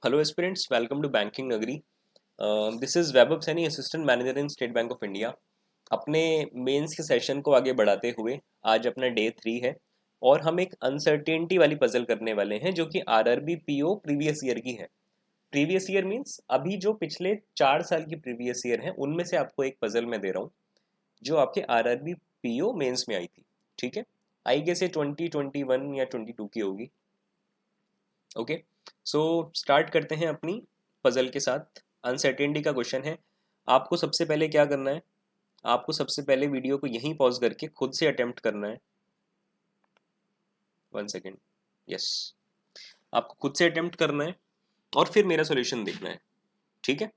Hello aspirants, welcome to Banking Nagari. This is Vaibhav Saini, Assistant Manager in State Bank of India. अपने mains के session को आगे बढ़ाते हुए आज अपना डे 3 है और हम एक अनसर्टेनिटी वाली पजल करने वाले हैं जो कि आरआरबी पीओ प्रीवियस ईयर की है। प्रीवियस ईयर मींस अभी जो पिछले 4 साल की प्रीवियस ईयर है उनमें से आपको एक पजल मैं दे रहा हूँ जो आपके आरआरबी पीओ मेंस में आई थी। ठीक है, आई गेस ये 2021 या 22 की होगी। ओके, सो स्टार्ट करते हैं अपनी पजल के साथ। अनसर्टेनिटी का क्वेश्चन है। आपको सबसे पहले क्या करना है, आपको सबसे पहले वीडियो को यहीं पॉज करके खुद से अटेम्प्ट करना है। 1 सेकेंड, यस, आपको खुद से अटेम्प्ट करना है और फिर मेरा सॉल्यूशन देखना है। ठीक है,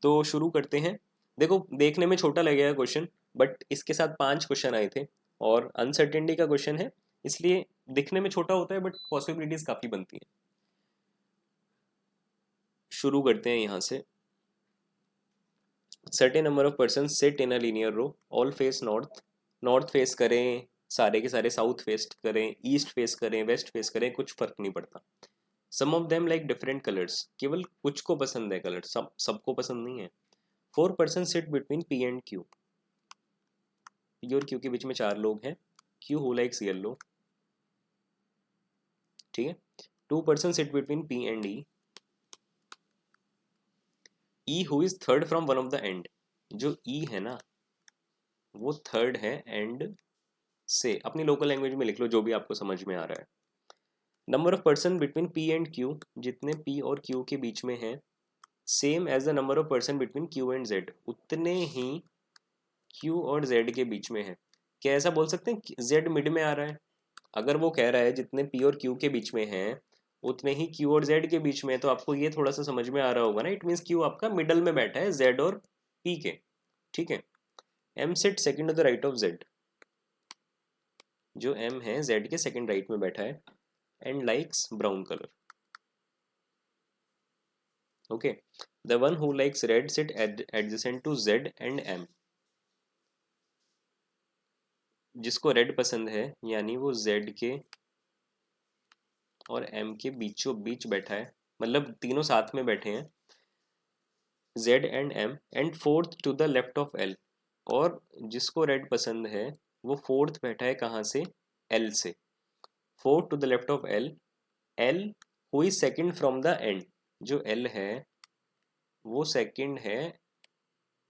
तो शुरू करते हैं। देखो, देखने में छोटा लगेगा क्वेश्चन, बट इसके साथ 5 क्वेश्चन आए थे और अनसर्टेनिटी का क्वेश्चन है, इसलिए दिखने में छोटा होता है बट पॉसिबिलिटीज काफ़ी बनती हैं। शुरू करते हैं यहाँ से। Certain number of person sit in a linear row, all face north. North face करें, सारे के सारे साउथ फेस करें, ईस्ट फेस करें, वेस्ट फेस करें, कुछ फर्क नहीं पड़ता। Some of them like different colours, केवल कुछ को पसंद है कलर, सबको पसंद नहीं है। 4 person sit between P and Q. P और क्यू के बीच में 4 लोग हैं। Q who likes yellow. ठीक है। 2 person sit between P and E. E who is third from one of the end. जो ई है ना, वो थर्ड है एंड से। अपनी लोकल लैंग्वेज में लिख लो जो भी आपको समझ में आ रहा है। Number of person between P and Q, जितने पी और क्यू के बीच में है, same as the number of person between Q and Z, उतने ही क्यू और जेड के बीच में है। क्या ऐसा बोल सकते हैं जेड मिड में आ रहा है? अगर वो कह रहा है जितने पी और क्यू के बीच में है उतने ही क्यू और जेड के बीच में है, तो आपको ये थोड़ा सा समझ में आ रहा होगा ना, इट मीन्स क्यू आपका मिडल में बैठा है जेड और पी के। ठीक है। M sat second to the right of Z, जो एम है जेड के सेकेंड राइट में बैठा है, and likes brown colour. Okay, the one who likes red sit adjacent to Z and M. जिसको रेड पसंद है यानी वो जेड के और एम के बीचों बीच बैठा है, मतलब तीनों साथ में बैठे हैं, Z and M, and fourth to the left of L. और जिसको रेड पसंद है वो फोर्थ बैठा है कहाँ से? एल से। Fourth to the left of L, L who is second from the end. जो एल है वो सेकेंड है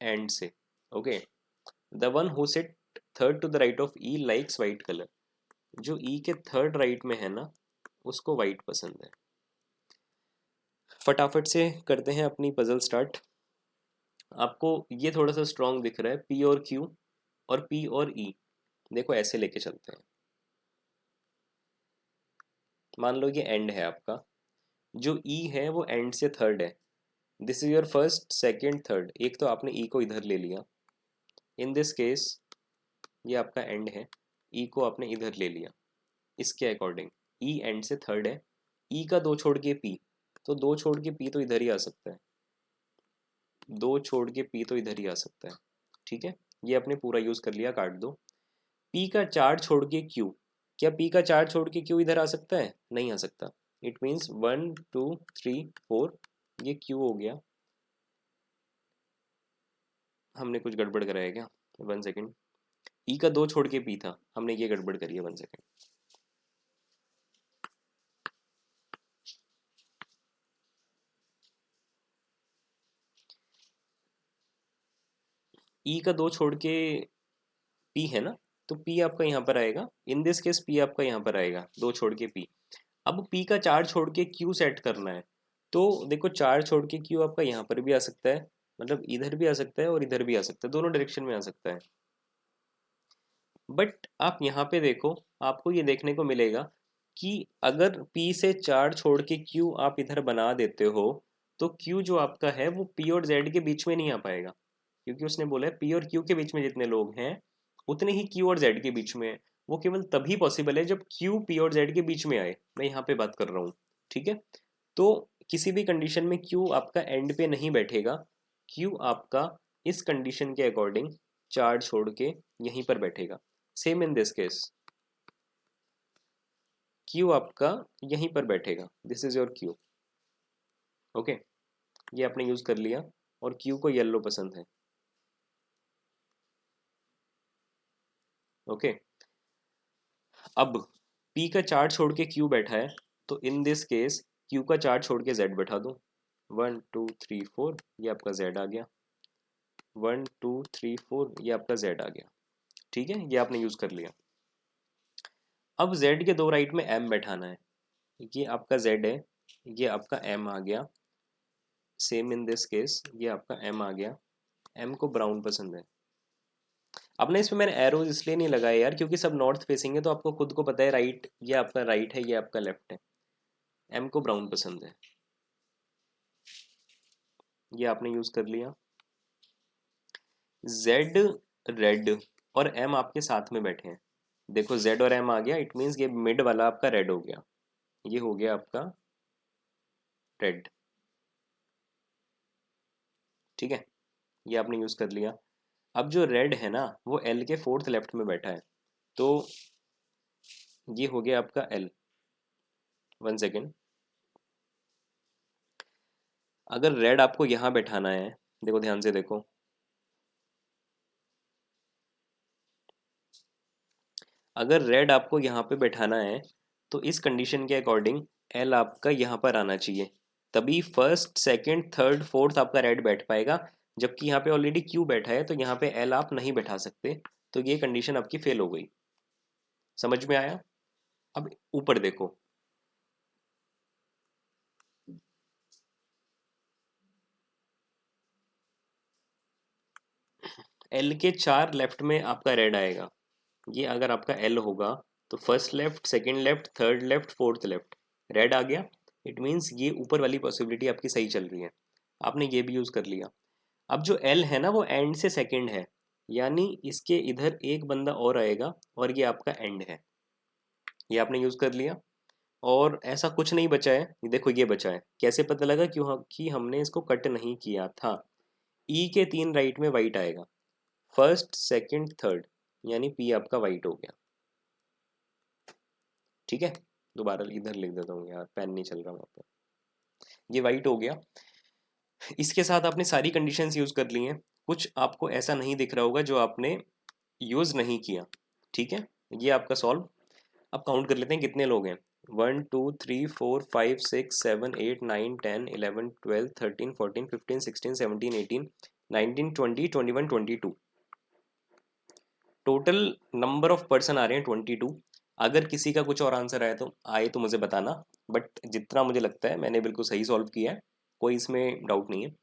एंड से। Okay, the one who sit third to the right of E likes white colour. जो E के third right में है ना, उसको वाइट पसंद है। फटाफट से करते हैं अपनी पजल स्टार्ट। आपको ये थोड़ा सा स्ट्रॉन्ग दिख रहा है, पी और क्यू और पी और ई। देखो ऐसे लेके चलते हैं। मान लो ये एंड है आपका, जो ई है वो एंड से थर्ड है। This is your first second third, एक तो आपने ई को इधर ले लिया। इन दिस केस ये आपका एंड है, ई को आपने इधर ले लिया। इसके अकॉर्डिंग ई एंड से थर्ड है, ई का दो छोड़ के पी, तो दो छोड़ के पी तो इधर ही आ सकता है, दो छोड़ के पी तो इधर ही आ सकता है। ठीक है, ये आपने पूरा यूज कर लिया, काट दो। पी का चार छोड़ के क्यू, क्या पी का चार छोड़ के क्यू इधर आ सकता है? नहीं आ सकता। इट मीन्स 1 2 3 4, ये क्यू हो गया। हमने कुछ गड़बड़ कराया क्या? 1 सेकेंड, ई का दो छोड़ के पी था, हमने ये गड़बड़ करी है। 1 सेकेंड, ई का दो छोड़ के पी है ना, तो पी आपका यहाँ पर आएगा। इन दिस केस पी आपका यहाँ पर आएगा, दो छोड़ के पी। अब पी का चार छोड़ के क्यू सेट करना है, तो देखो चार छोड़ के क्यू आपका यहाँ पर भी आ सकता है, मतलब इधर भी आ सकता है और इधर भी आ सकता है, दोनों डायरेक्शन में आ सकता है। बट आप यहाँ पे देखो, आपको ये देखने को मिलेगा कि अगर P से चार छोड़ के Q आप इधर बना देते हो, तो Q जो आपका है वो P और Z के बीच में नहीं आ पाएगा, क्योंकि उसने बोला है P और Q के बीच में जितने लोग हैं उतने ही Q और Z के बीच में है। वो केवल तभी पॉसिबल है जब Q P और Z के बीच में आए, मैं यहाँ पे बात कर रहा हूँ। ठीक है, तो किसी भी कंडीशन में Q आपका एंड पे नहीं बैठेगा, Q आपका इस कंडीशन के अकॉर्डिंग चार छोड़ के यहीं पर बैठेगा। Same in this case, Q आपका यहीं पर बैठेगा, this is your Q. Okay, ये आपने यूज़ कर लिया, और क्यू को येलो पसंद है। ओके, अब पी का चार्ट छोड़ के क्यू बैठा है, तो इन दिस केस क्यू का चार्ट छोड़ के जेड बैठा दो। 1 2 3 4, ये आपका जेड आ गया। 1 2 3 4, ये आपका जेड आ गया। ठीक है, ये आपने यूज़ कर लिया। अब जेड के दो राइट में एम बैठाना है। ये आपका जेड है, ये आपका एम आ गया। सेम इन दिस केस, ये आपका एम आ गया। एम को ब्राउन पसंद है। अब ना इसमें मैंने एरोज इसलिए नहीं लगाए यार, क्योंकि सब नॉर्थ फेसिंग है, तो आपको खुद को पता है राइट, ये आपका राइट है, ये आपका लेफ्ट है। एम को ब्राउन पसंद है, ये आपने यूज कर लिया। जेड रेड और एम आपके साथ में बैठे हैं। देखो जेड और एम आ गया, इट मीन्स ये मिड वाला आपका रेड हो गया, ये हो गया आपका रेड। ठीक है, ये आपने यूज कर लिया। अब जो रेड है ना, वो एल के फोर्थ लेफ्ट में बैठा है, तो ये हो गया आपका एल। 1 सेकेंड। अगर रेड आपको यहाँ बैठाना है, देखो ध्यान से देखो, अगर रेड आपको यहाँ पे बैठाना है, तो इस कंडीशन के अकॉर्डिंग एल आपका यहाँ पर आना चाहिए, तभी फर्स्ट सेकंड थर्ड फोर्थ आपका रेड बैठ पाएगा। जबकि यहाँ पे ऑलरेडी क्यू बैठा है, तो यहाँ पे एल आप नहीं बैठा सकते, तो ये कंडीशन आपकी फेल हो गई। समझ में आया? अब ऊपर देखो, एल के चार लेफ्ट में आपका रेड आएगा। ये अगर आपका एल होगा, तो first left, second left, third left, fourth left, red आ गया। इट मीन्स ये ऊपर वाली पॉसिबिलिटी आपकी सही चल रही है, आपने ये भी यूज़ कर लिया। अब जो एल है ना, वो एंड से सेकंड है, यानी इसके इधर एक बंदा और आएगा, और ये आपका एंड है, ये आपने यूज़ कर लिया। और ऐसा कुछ नहीं बचा है, ये देखो ये बचा है। कैसे पता लगा? क्यों कि हमने इसको कट नहीं किया था। ई के तीन राइट में वाइट आएगा, फर्स्ट सेकंड थर्ड, यानी पी आपका वाइट हो गया। ठीक है, दोबारा इधर लिख देता हूँ यार, पेन नहीं चल रहा वहाँ पे। ये वाइट हो गया। इसके साथ आपने सारी कंडीशंस यूज़ कर ली हैं। कुछ आपको ऐसा नहीं दिख रहा होगा जो आपने यूज़ नहीं किया। ठीक है, ये आपका सॉल्व। अब काउंट कर लेते हैं कितने लोग हैं। 1 2 3 4 5 6 7 8 9 10 11 12 13 14 15 16 17 18 19 20 टोटल नंबर ऑफ पर्सन आ रहे हैं 22। अगर किसी का कुछ और आंसर आए तो मुझे बताना, बट जितना मुझे लगता है मैंने बिल्कुल सही सॉल्व किया है, कोई इसमें डाउट नहीं है।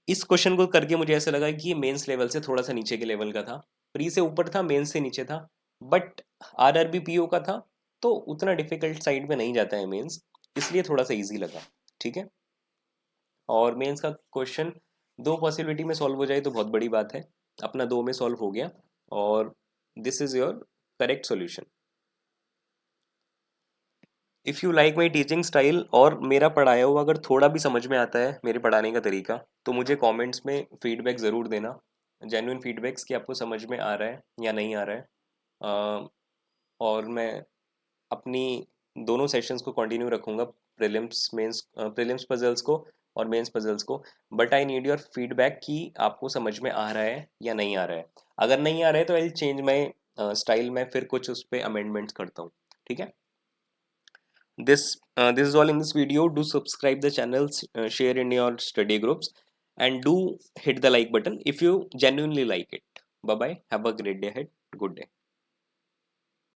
इस क्वेश्चन को करके मुझे ऐसा लगा कि ये मेंस लेवल से थोड़ा सा नीचे के लेवल का था, प्री से ऊपर था, मेंस से नीचे था, बट आरआरबी पीओ का था, तो उतना डिफिकल्ट साइड में नहीं जाता है मेंस, इसलिए थोड़ा सा इजी लगा। ठीक है, और मेंस का क्वेश्चन दो पॉसिबिलिटी में सॉल्व हो जाए तो बहुत बड़ी बात है। अपना दो में सॉल्व हो गया, और this is your correct solution. If you like my teaching style, और मेरा पढ़ाया हुआ अगर थोड़ा भी समझ में आता है, मेरे पढ़ाने का तरीका, तो मुझे कमेंट्स में फीडबैक ज़रूर देना, जेन्युइन फीडबैक्स कि आपको समझ में आ रहा है या नहीं आ रहा है। और मैं अपनी दोनों सेशंस को कंटिन्यू रखूँगा, प्रीलिम्स पजल्स को और मेंस पजल्स को, but I need your feedback कि आपको समझ में आ रहा है या नहीं आ रहा है। अगर नहीं आ रहा है तो आई चेंज माई स्टाइल, में फिर कुछ उस पर अमेंडमेंट्स करता हूँ। ठीक है, this is all in this video. Do subscribe the channel, share in your study groups, and do hit the like button if you genuinely like it. Bye bye, have a great day ahead. Good day.